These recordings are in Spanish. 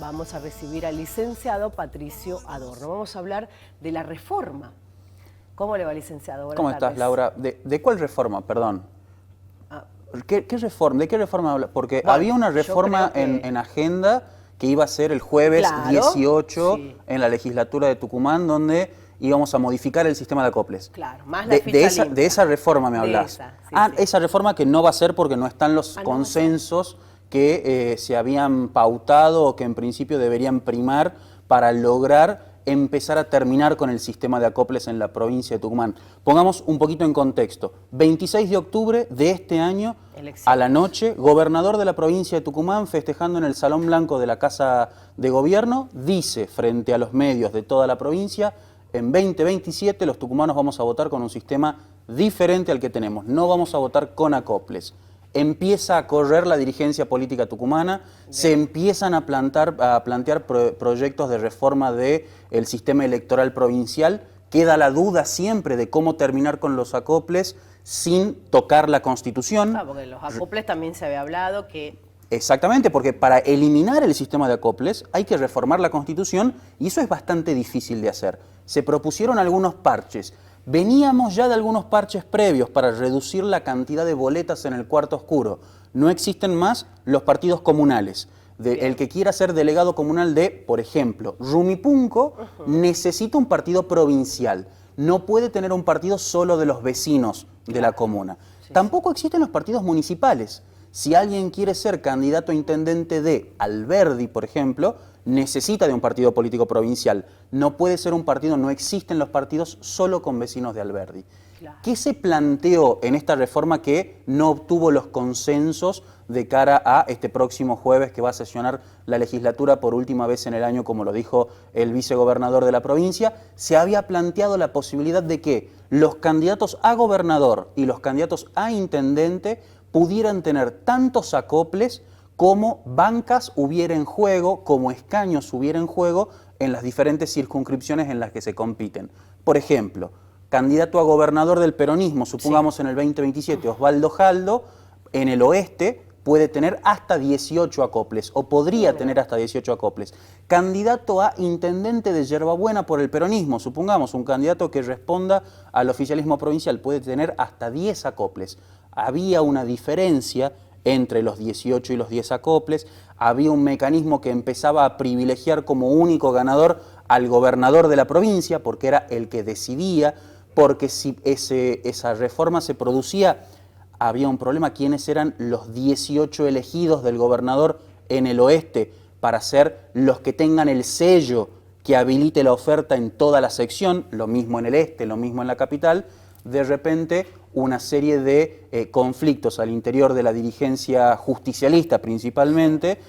vamos a recibir al licenciado Patricio Adorno. Vamos a hablar de la reforma. ¿Cómo le va, licenciado? Buenas ¿Cómo tardes. estás, Laura? ¿De cuál reforma, perdón? ¿Qué reforma? ¿De qué reforma habla? Porque Bueno, había una reforma en agenda que iba a ser el jueves 18 sí, en la legislatura de Tucumán, donde íbamos a modificar el sistema de acoples. Claro, más la ficha limpia. De esa reforma me hablas. Esa reforma que no va a ser porque no están los consensos que se habían pautado o que en principio deberían primar para lograr empezar a terminar con el sistema de acoples en la provincia de Tucumán. Pongamos un poquito en contexto. 26 de octubre de este año, a la noche, gobernador de la provincia de Tucumán, festejando en el Salón Blanco de la Casa de Gobierno, dice frente a los medios de toda la provincia: en 2027 los tucumanos vamos a votar con un sistema diferente al que tenemos. No vamos a votar con acoples. Empieza a correr la dirigencia política tucumana, se empiezan a plantear proyectos de reforma del sistema electoral provincial. Queda la duda siempre de cómo terminar con los acoples sin tocar la Constitución. Ah, porque los acoples también se había hablado que... Exactamente, porque para eliminar el sistema de acoples hay que reformar la Constitución y eso es bastante difícil de hacer. Se propusieron algunos parches. Veníamos ya de algunos parches previos para reducir la cantidad de boletas en el cuarto oscuro. No existen más los partidos comunales. El que quiera ser delegado comunal de, por ejemplo, Rumipunco, necesita un partido provincial. No puede tener un partido solo de los vecinos de la comuna. Tampoco existen los partidos municipales. Si alguien quiere ser candidato a intendente de Alberdi, por ejemplo, necesita de un partido político provincial. No puede ser un partido, no existen los partidos solo con vecinos de Alberdi. Claro. ¿Qué se planteó en esta reforma que no obtuvo los consensos de cara a este próximo jueves que va a sesionar la legislatura por última vez en el año, como lo dijo el vicegobernador de la provincia? Se había planteado la posibilidad de que los candidatos a gobernador y los candidatos a intendente pudieran tener tantos acoples como bancas hubiera en juego, como escaños hubiera en juego en las diferentes circunscripciones en las que se compiten. Por ejemplo, candidato a gobernador del peronismo, supongamos en el 2027, Osvaldo Jaldo, en el oeste puede tener hasta 18 acoples, o podría tener hasta 18 acoples. Candidato a intendente de Yerbabuena por el peronismo, supongamos un candidato que responda al oficialismo provincial, puede tener hasta 10 acoples. Había una diferencia entre los 18 y los 10 acoples, había un mecanismo que empezaba a privilegiar como único ganador al gobernador de la provincia, porque era el que decidía, porque si esa reforma se producía, había un problema: quiénes eran los 18 elegidos del gobernador en el oeste para ser los que tengan el sello que habilite la oferta en toda la sección, lo mismo en el este, lo mismo en la capital. De repente una serie de conflictos al interior de la dirigencia justicialista principalmente,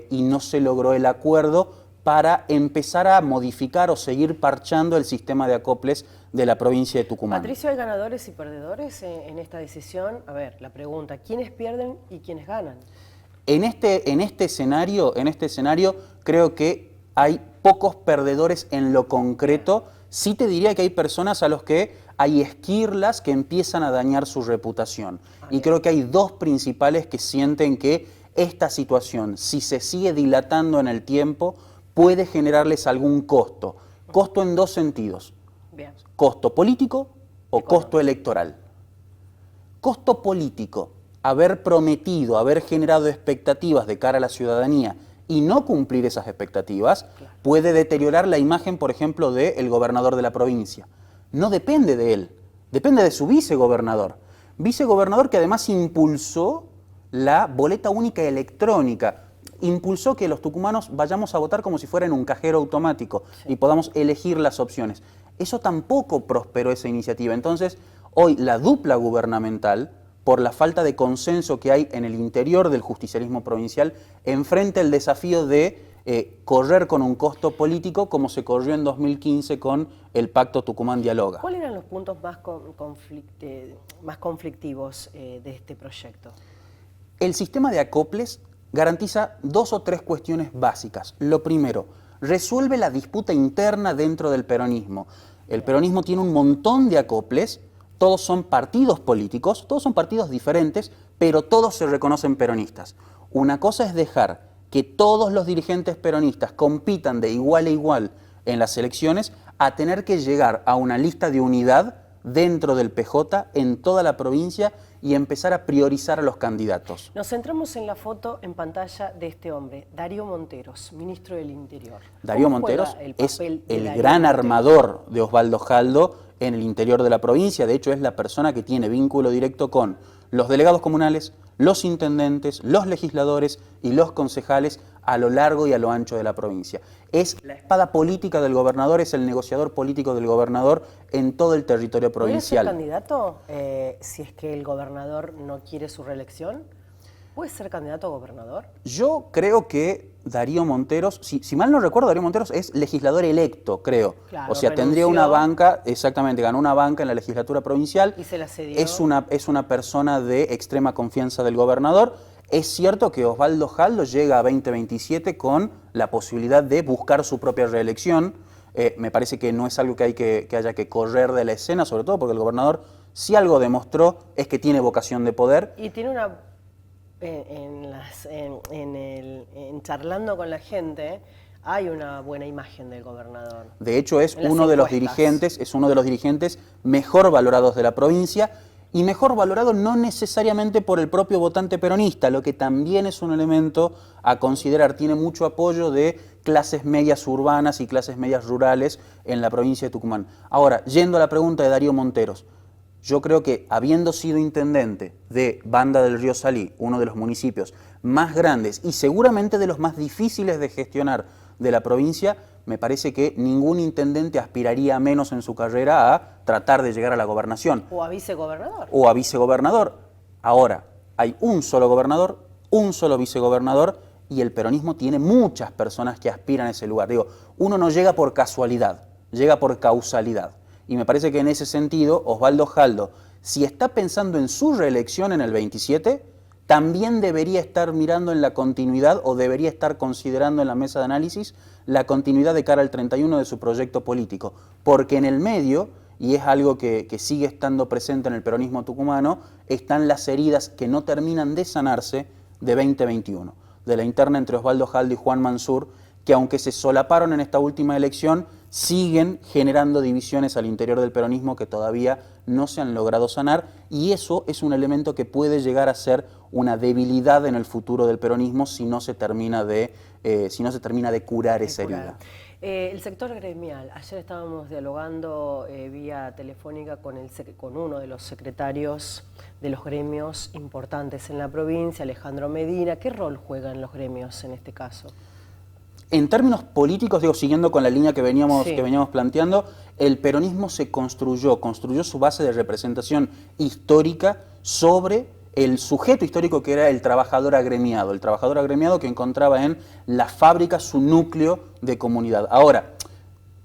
y no se logró el acuerdo para empezar a modificar o seguir parchando el sistema de acoples de la provincia de Tucumán. Patricio, ¿hay ganadores y perdedores en esta decisión? A ver, la pregunta: ¿quiénes pierden y quiénes ganan? En este escenario creo que hay pocos perdedores en lo concreto. Sí te diría que hay personas a los que hay esquirlas que empiezan a dañar su reputación. Y creo que hay dos principales que sienten que esta situación, si se sigue dilatando en el tiempo, puede generarles algún costo. Costo en dos sentidos. Bien. Costo político o costo electoral. Costo político: haber prometido, haber generado expectativas de cara a la ciudadanía y no cumplir esas expectativas, puede deteriorar la imagen, por ejemplo, del gobernador de la provincia. No depende de él, depende de su vicegobernador. Vicegobernador que además impulsó la boleta única electrónica, impulsó que los tucumanos vayamos a votar como si fuera en un cajero automático y podamos elegir las opciones. Eso tampoco prosperó, esa iniciativa. Entonces, hoy la dupla gubernamental, por la falta de consenso que hay en el interior del justicialismo provincial, enfrenta el desafío de correr con un costo político como se corrió en 2015 con el Pacto Tucumán Dialoga. ¿Cuáles eran los puntos más conflictivos de este proyecto? El sistema de acoples garantiza dos o tres cuestiones básicas. Lo primero, resuelve la disputa interna dentro del peronismo. El peronismo tiene un montón de acoples, todos son partidos políticos, todos son partidos diferentes, pero todos se reconocen peronistas. Una cosa es dejar que todos los dirigentes peronistas compitan de igual a igual en las elecciones, a tener que llegar a una lista de unidad dentro del PJ en toda la provincia y empezar a priorizar a los candidatos. Nos centramos en la foto en pantalla de este hombre, Darío Monteros, ministro del Interior. Darío Monteros es el gran armador de Osvaldo Jaldo en el interior de la provincia. De hecho, es la persona que tiene vínculo directo con los delegados comunales, los intendentes, los legisladores y los concejales a lo largo y a lo ancho de la provincia. Es la espada política del gobernador, es el negociador político del gobernador en todo el territorio provincial. ¿Puede ser candidato si es que el gobernador no quiere su reelección? ¿Puede ser candidato a gobernador? Yo creo que Darío Monteros, si mal no recuerdo, Darío Monteros es legislador electo, creo. Claro, o sea, renunció. tendría una banca, exactamente, ganó una banca en la legislatura provincial. Y se la cedió. Es una persona de extrema confianza del gobernador. Es cierto que Osvaldo Jaldo llega a 2027 con la posibilidad de buscar su propia reelección. Me parece que no es algo que haya que correr de la escena, sobre todo porque el gobernador, si algo demostró, es que tiene vocación de poder. Y tiene una... charlando con la gente, hay una buena imagen del gobernador. De hecho, es uno de los dirigentes mejor valorados de la provincia, y mejor valorado no necesariamente por el propio votante peronista, lo que también es un elemento a considerar. Tiene mucho apoyo de clases medias urbanas y clases medias rurales en la provincia de Tucumán. Ahora, yendo a la pregunta de Darío Monteros, yo creo que habiendo sido intendente de Banda del Río Salí, uno de los municipios más grandes y seguramente de los más difíciles de gestionar de la provincia, me parece que ningún intendente aspiraría menos en su carrera a tratar de llegar a la gobernación. O a vicegobernador. O a vicegobernador. Ahora, hay un solo gobernador, un solo vicegobernador, y el peronismo tiene muchas personas que aspiran a ese lugar. Digo, uno no llega por casualidad, llega por causalidad. Y me parece que en ese sentido, Osvaldo Jaldo, si está pensando en su reelección en el 27, también debería estar mirando en la continuidad o debería estar considerando en la mesa de análisis la continuidad de cara al 31 de su proyecto político. Porque en el medio, y es algo que sigue estando presente en el peronismo tucumano, están las heridas que no terminan de sanarse de 2021, de la interna entre Osvaldo Jaldo y Juan Mansur, que aunque se solaparon en esta última elección, siguen generando divisiones al interior del peronismo que todavía no se han logrado sanar, y eso es un elemento que puede llegar a ser una debilidad en el futuro del peronismo si no se termina de curar esa herida. El sector gremial, ayer estábamos dialogando vía telefónica con uno de los secretarios de los gremios importantes en la provincia, Alejandro Medina. ¿Qué rol juegan los gremios en este caso? En términos políticos, digo, siguiendo con la línea que veníamos planteando, el peronismo se construyó su base de representación histórica sobre el sujeto histórico que era el trabajador agremiado que encontraba en la fábrica su núcleo de comunidad. Ahora,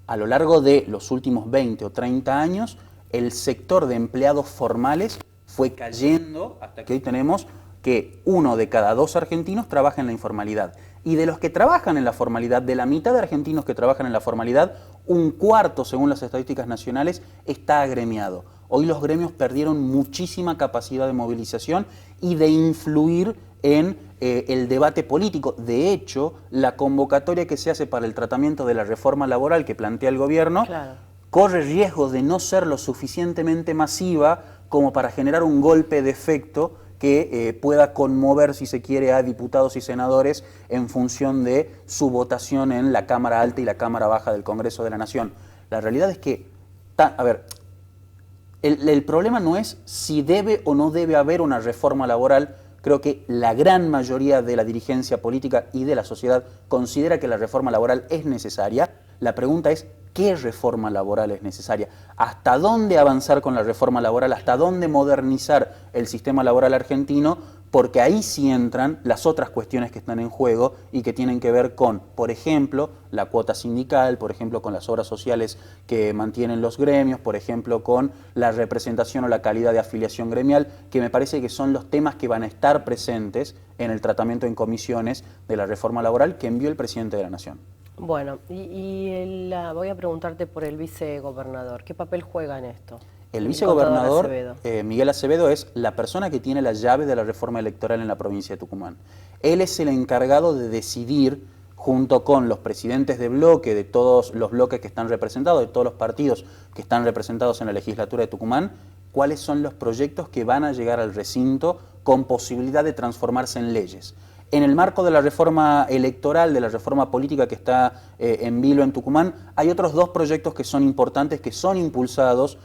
a lo largo de los últimos 20 o 30 años, el sector de empleados formales fue cayendo hasta que hoy tenemos que 1 de cada 2 argentinos trabaja en la informalidad. Y de los que trabajan en la formalidad, de la mitad de argentinos que trabajan en la formalidad, 1/4, según las estadísticas nacionales, está agremiado. Hoy los gremios perdieron muchísima capacidad de movilización y de influir en el debate político. De hecho, la convocatoria que se hace para el tratamiento de la reforma laboral que plantea el gobierno corre riesgo de no ser lo suficientemente masiva como para generar un golpe de efecto que pueda conmover, si se quiere, a diputados y senadores en función de su votación en la Cámara Alta y la Cámara Baja del Congreso de la Nación. La realidad es que, el problema no es si debe o no debe haber una reforma laboral. Creo que la gran mayoría de la dirigencia política y de la sociedad considera que la reforma laboral es necesaria. La pregunta es, ¿qué reforma laboral es necesaria? ¿Hasta dónde avanzar con la reforma laboral? ¿Hasta dónde modernizar el sistema laboral argentino? Porque ahí sí entran las otras cuestiones que están en juego y que tienen que ver con, por ejemplo, la cuota sindical, por ejemplo, con las obras sociales que mantienen los gremios, por ejemplo, con la representación o la calidad de afiliación gremial, que me parece que son los temas que van a estar presentes en el tratamiento en comisiones de la reforma laboral que envió el presidente de la Nación. Bueno, voy a preguntarte por el vicegobernador. ¿Qué papel juega en esto? El El contador vicegobernador Acevedo. Miguel Acevedo es la persona que tiene la llave de la reforma electoral en la provincia de Tucumán. Él es el encargado de decidir, junto con los presidentes de bloque, de todos los bloques que están representados, de todos los partidos que están representados en la legislatura de Tucumán, cuáles son los proyectos que van a llegar al recinto con posibilidad de transformarse en leyes. En el marco de la reforma electoral, de la reforma política que está en vilo en Tucumán, hay otros dos proyectos que son importantes, que son impulsados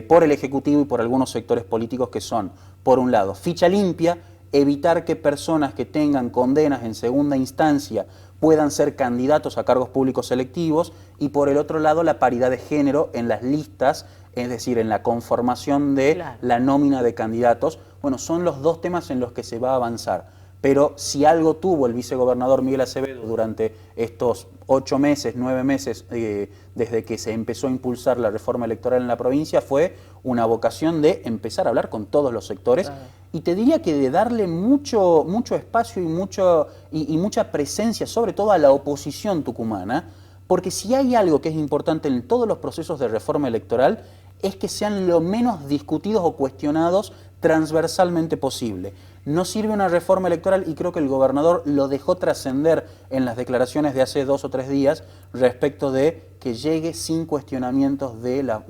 por el Ejecutivo y por algunos sectores políticos, que son, por un lado, ficha limpia, evitar que personas que tengan condenas en segunda instancia puedan ser candidatos a cargos públicos electivos, y por el otro lado la paridad de género en las listas, es decir, en la conformación de la nómina de candidatos. Bueno, son los dos temas en los que se va a avanzar. Pero si algo tuvo el vicegobernador Miguel Acevedo durante estos 8 meses, 9 meses, desde que se empezó a impulsar la reforma electoral en la provincia, fue una vocación de empezar a hablar con todos los sectores. Y te diría que de darle mucho espacio y mucha presencia, sobre todo a la oposición tucumana, porque si hay algo que es importante en todos los procesos de reforma electoral, es que sean lo menos discutidos o cuestionados transversalmente posible. No sirve una reforma electoral, y creo que el gobernador lo dejó trascender en las declaraciones de hace 2 o 3 días, respecto de que llegue sin cuestionamientos de la...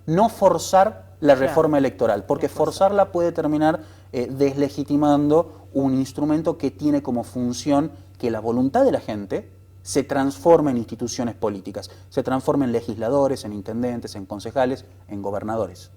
No forzar la reforma electoral, porque forzarla puede terminar deslegitimando un instrumento que tiene como función que la voluntad de la gente se transforme en instituciones políticas, se transforme en legisladores, en intendentes, en concejales, en gobernadores.